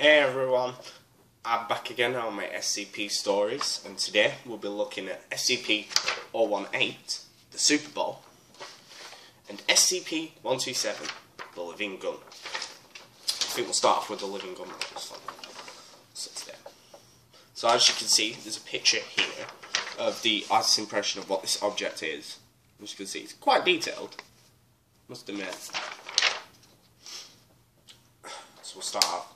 Hey everyone, I'm back again on my SCP stories, and today we'll be looking at SCP-018, the Super Bowl, and SCP-127, the Living Gun. I think we'll start off with the Living Gun. So as you can see, there's a picture here of the artist's impression of what this object is. As you can see, it's quite detailed, must admit. So we'll start off.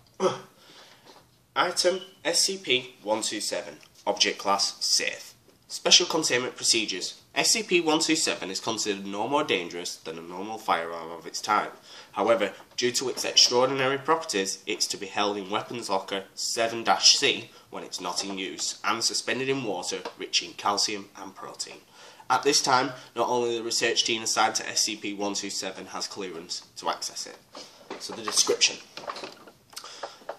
Item SCP-127, Object Class Safe. Special Containment Procedures. SCP-127 is considered no more dangerous than a normal firearm of its type. However, due to its extraordinary properties, it's to be held in Weapons Locker 7-C when it's not in use, and suspended in water rich in calcium and protein. At this time, not only the research team assigned to SCP-127 has clearance to access it. So the description.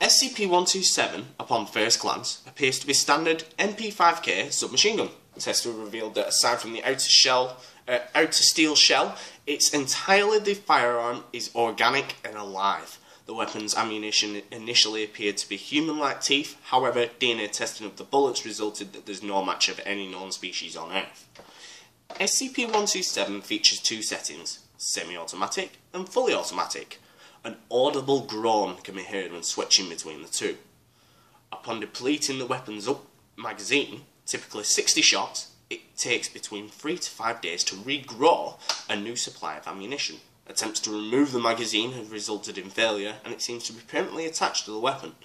SCP-127, upon first glance, appears to be standard MP5K submachine gun. Tests have revealed that aside from the outer steel shell, its entirely the firearm is organic and alive. The weapon's ammunition initially appeared to be human-like teeth, however, DNA testing of the bullets resulted that there's no match of any known species on Earth. SCP-127 features two settings, semi-automatic and fully automatic. An audible groan can be heard when switching between the two. Upon depleting the weapon's magazine, typically 60 shots, it takes between 3 to 5 days to regrow a new supply of ammunition. Attempts to remove the magazine have resulted in failure, and it seems to be permanently attached to the weapon.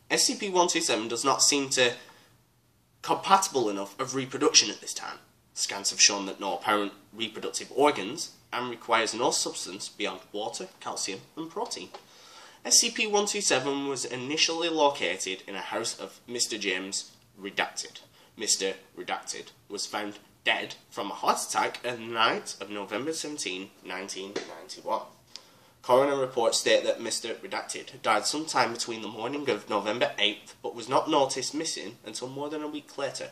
SCP-127 does not seem to compatible enough of reproduction at this time. Scans have shown that no apparent reproductive organs, and requires no substance beyond water, calcium and protein. SCP-127 was initially located in a house of Mr. James Redacted. Mr. Redacted was found dead from a heart attack on the night of November 17, 1991. Coroner reports state that Mr. Redacted died sometime between the morning of November 8th, but was not noticed missing until more than a week later.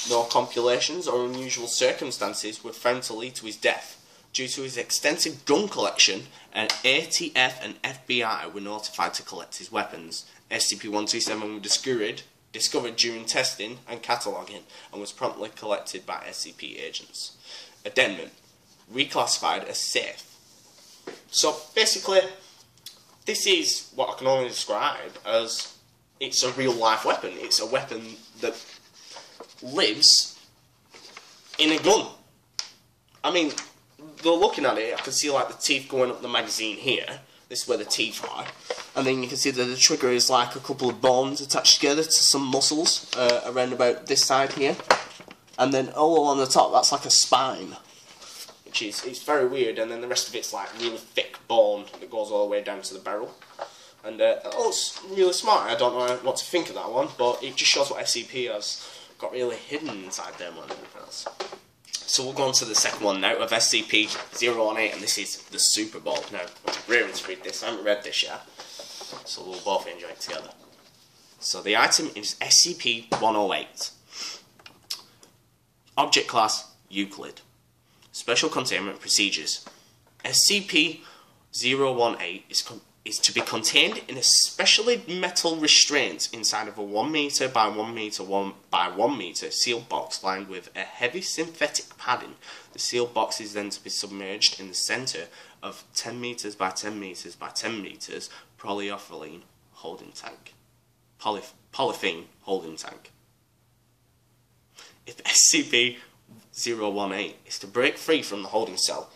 No compilations or unusual circumstances were found to lead to his death. Due to his extensive gun collection, an ATF and FBI were notified to collect his weapons. SCP-127 was discovered during testing and cataloguing, and was promptly collected by SCP agents. Addendum. Reclassified as safe. So basically, this is what I can only describe as it's a real life weapon. It's a weapon that lives in a gun. I mean, though looking at it, I can see like the teeth going up the magazine here. This is where the teeth are. And then you can see that the trigger is like a couple of bones attached together to some muscles around about this side here. And then all along the top, that's like a spine. Which is it's very weird. And then the rest of it's like really thick bone that goes all the way down to the barrel. And that looks really smart. I don't know what to think of that one, but it just shows what SCP has got really hidden inside there more than anything else. So we'll go on to the second one now of SCP-018, and this is the Super Bowl. Now, I'm raring to read this. I haven't read this yet, so we'll both enjoy it together. So the item is SCP-108. Object Class Euclid. Special Containment Procedures. SCP-018 is to be contained in a specially metal restraint inside of a 1 meter by 1 meter by 1 meter sealed box lined with a heavy synthetic padding. The sealed box is then to be submerged in the center of 10 meters by 10 meters by 10 meters polyethylene holding tank. Polythene holding tank. If SCP-018 is to break free from the holding cell,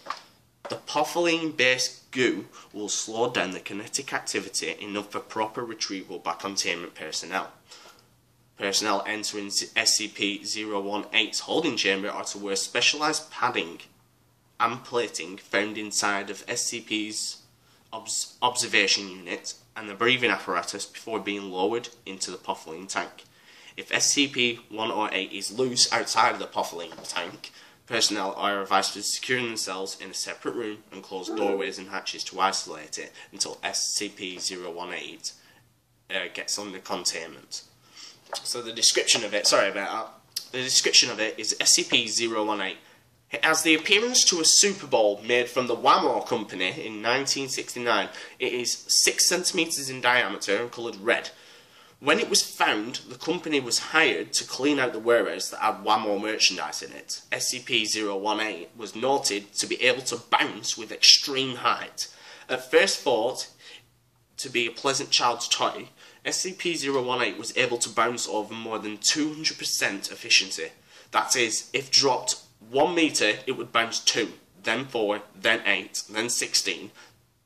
the polyethylene-based goo will slow down the kinetic activity enough for proper retrieval by containment personnel. Personnel entering SCP-018's holding chamber are to wear specialised padding and plating found inside of SCP's observation unit and the breathing apparatus before being lowered into the polyethylene tank. If SCP-108 is loose outside of the polyethylene tank, personnel are advised to secure themselves in a separate room and close doorways and hatches to isolate it until SCP-018 gets under containment. So the description of it, sorry about that, the description of it is SCP-018 It has the appearance to a Super Bowl made from the Whammo Company in 1969. It is 6 centimeters in diameter and coloured red. When it was found, the company was hired to clean out the warehouse that had Whammo merchandise in it. SCP-018 was noted to be able to bounce with extreme height. At first thought to be a pleasant child's toy, SCP-018 was able to bounce over more than 200% efficiency. That is, if dropped 1 metre, it would bounce 2, then 4, then 8, then 16.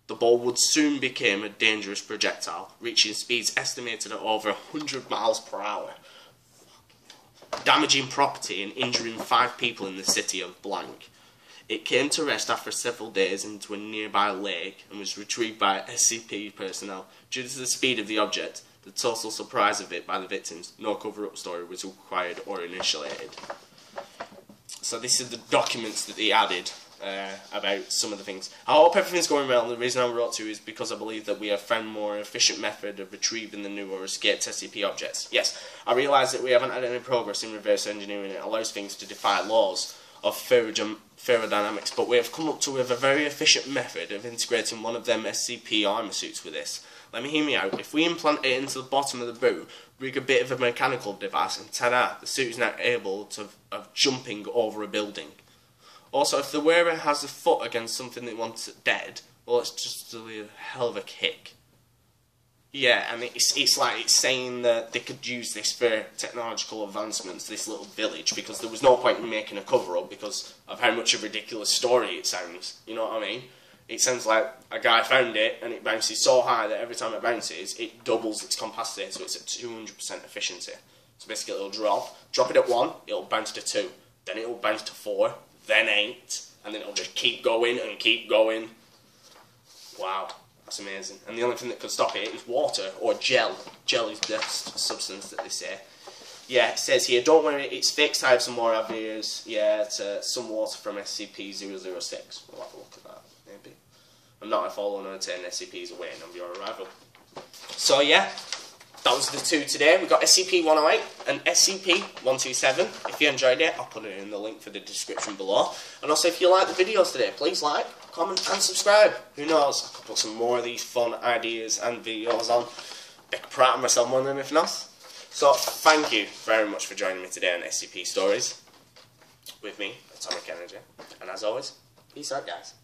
The ball would soon become a dangerous projectile, reaching speeds estimated at over 100 miles per hour, damaging property and injuring 5 people in the city of blank. It came to rest after several days into a nearby lake and was retrieved by SCP personnel. Due to the speed of the object, the total surprise of it by the victims, no cover-up story was required or initiated. So this is the documents that they added about some of the things. I hope everything's going well, and the reason I wrote to you is because I believe that we have found more efficient method of retrieving the new or escaped SCP objects. Yes, I realise that we haven't had any progress in reverse engineering. It allows things to defy laws of thermodynamics, but we have come up with a very efficient method of integrating one of them SCP armour suits with this. Let me hear me out. If we implant it into the bottom of the boot, rig a bit of a mechanical device, and ta-da, the suit is now able of jumping over a building. Also, if the wearer has a foot against something that wants it dead, well, it's just a hell of a kick. Yeah, and it's like it's saying that they could use this for technological advancements, this little village, because there was no point in making a cover-up because of how much of a ridiculous story it sounds. You know what I mean? It sounds like a guy found it and it bounces so high that every time it bounces, it doubles its capacity, so it's at 200% efficiency. So basically it'll drop it at 1, it'll bounce to 2, then it'll bounce to 4, then 8, and then it'll just keep going and keep going. Wow, that's amazing. And the only thing that could stop it is water or gel. Gel is the substance that they say. Yeah, it says here, don't worry, it's fixed. I have some more ideas. Yeah, it's some water from SCP-006. We'll have a look at that, maybe. I'm not if all unattained SCPs are waiting on your arrival. So yeah, that was the 2 today. We got SCP-108 and SCP-127. If you enjoyed it, I'll put it in the link for the description below. And also, if you like the videos today, please like, comment and subscribe. Who knows, I could put some more of these fun ideas and videos on. I could proud of myself more than anything else. So, thank you very much for joining me today on SCP Stories with me, Atomic Energy. And as always, peace out, guys.